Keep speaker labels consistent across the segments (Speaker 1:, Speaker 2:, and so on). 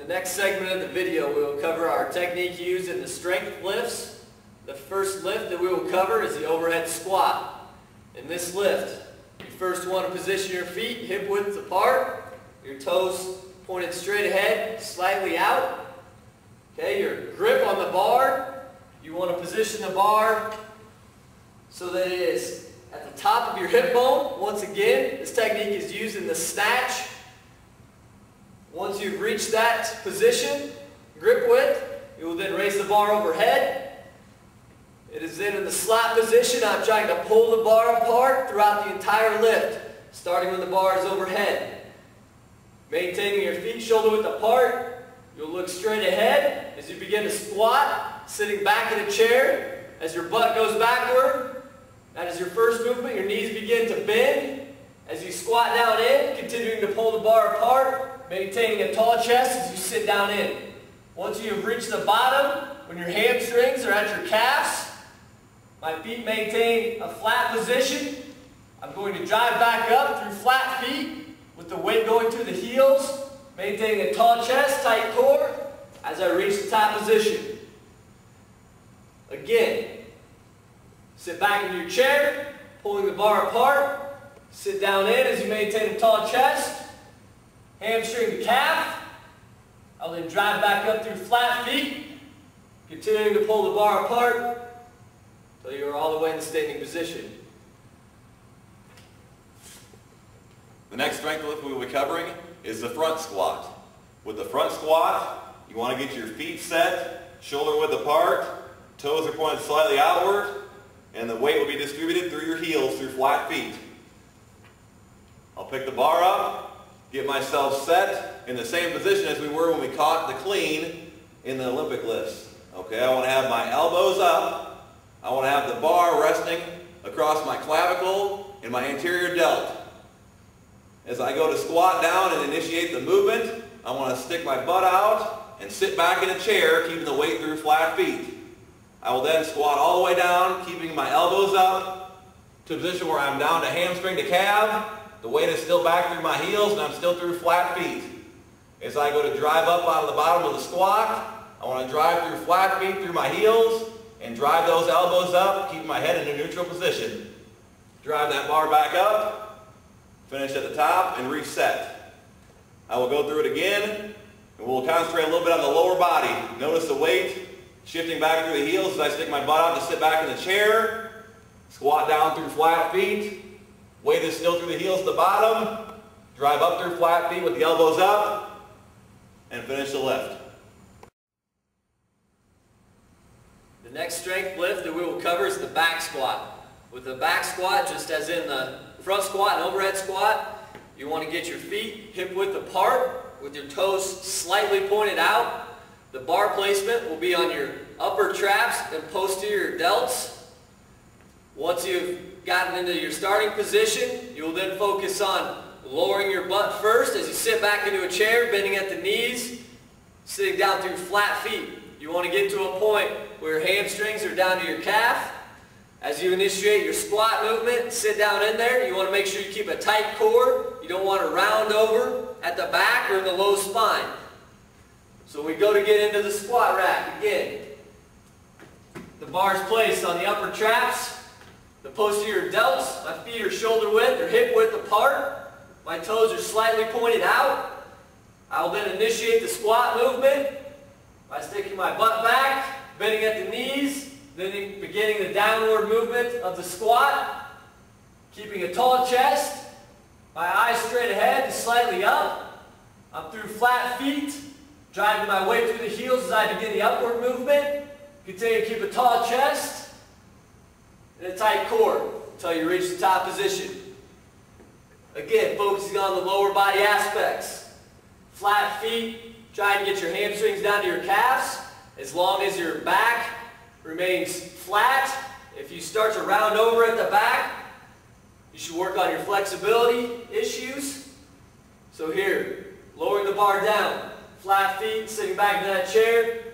Speaker 1: the next segment of the video, we will cover our technique used in the strength lifts. The first lift that we will cover is the overhead squat. In this lift, you first want to position your feet hip width apart, your toes pointed straight ahead, slightly out. Okay, your grip on the bar, you want to position the bar so that it is at the top of your hip bone. Once again, this technique is used in the snatch. Once you've reached that position, grip width, you will then raise the bar overhead. It is then in the slap position. I'm trying to pull the bar apart throughout the entire lift, starting when the bar is overhead. Maintaining your feet shoulder width apart, you'll look straight ahead as you begin to squat, sitting back in a chair. As your butt goes backward, that is your first movement. Your knees begin to bend. As you squat down in, continuing to pull the bar apart, maintaining a tall chest as you sit down in. Once you have reached the bottom, when your hamstrings are at your calves, my feet maintain a flat position. I'm going to drive back up through flat feet with the weight going through the heels, maintaining a tall chest, tight core as I reach the top position. Again, sit back in your chair, pulling the bar apart. Sit down in as you maintain a tall chest. Hamstring the calf. I'll then drive back up through flat feet, continuing to pull the bar apart until you're all the way in the standing position.
Speaker 2: The next strength lift we will be covering is the front squat. With the front squat, you want to get your feet set, shoulder width apart, toes are pointed slightly outward, and the weight will be distributed through your heels through flat feet. I'll pick the bar up, get myself set in the same position as we were when we caught the clean in the Olympic lifts. Okay, I want to have my elbows up. I want to have the bar resting across my clavicle and my anterior delt. As I go to squat down and initiate the movement, I want to stick my butt out and sit back in a chair, keeping the weight through flat feet. I will then squat all the way down, keeping my elbows up to a position where I'm down to hamstring to calf. The weight is still back through my heels and I'm still through flat feet. As I go to drive up out of the bottom of the squat, I want to drive through flat feet through my heels and drive those elbows up, keep my head in a neutral position. Drive that bar back up, finish at the top and reset. I will go through it again and we'll concentrate a little bit on the lower body. Notice the weight shifting back through the heels as I stick my butt out to sit back in the chair, squat down through flat feet. Weight is still through the heels at the bottom. Drive up through flat feet with the elbows up and finish the lift.
Speaker 1: The next strength lift that we will cover is the back squat. With the back squat, just as in the front squat and overhead squat, you want to get your feet hip width apart with your toes slightly pointed out. The bar placement will be on your upper traps and posterior delts. Once you've gotten into your starting position, you will then focus on lowering your butt first as you sit back into a chair, bending at the knees, sitting down through flat feet. You want to get to a point where your hamstrings are down to your calf. As you initiate your squat movement, sit down in there. You want to make sure you keep a tight core. You don't want to round over at the back or in the low spine. So we go to get into the squat rack again. The bar is placed on the upper traps. The posterior delts, my feet are shoulder width or hip width apart. My toes are slightly pointed out. I will then initiate the squat movement by sticking my butt back, bending at the knees, then beginning the downward movement of the squat, keeping a tall chest, my eyes straight ahead and slightly up. I'm through flat feet, driving my way through the heels as I begin the upward movement. Continue to keep a tall chest and a tight core until you reach the top position. Again, focusing on the lower body aspects. Flat feet, try and get your hamstrings down to your calves as long as your back remains flat. If you start to round over at the back, you should work on your flexibility issues. So here, lowering the bar down, flat feet, sitting back in that chair.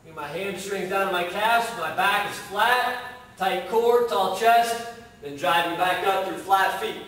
Speaker 1: Get my hamstrings down to my calves, my back is flat. Tight core, tall chest, then driving back up through flat feet.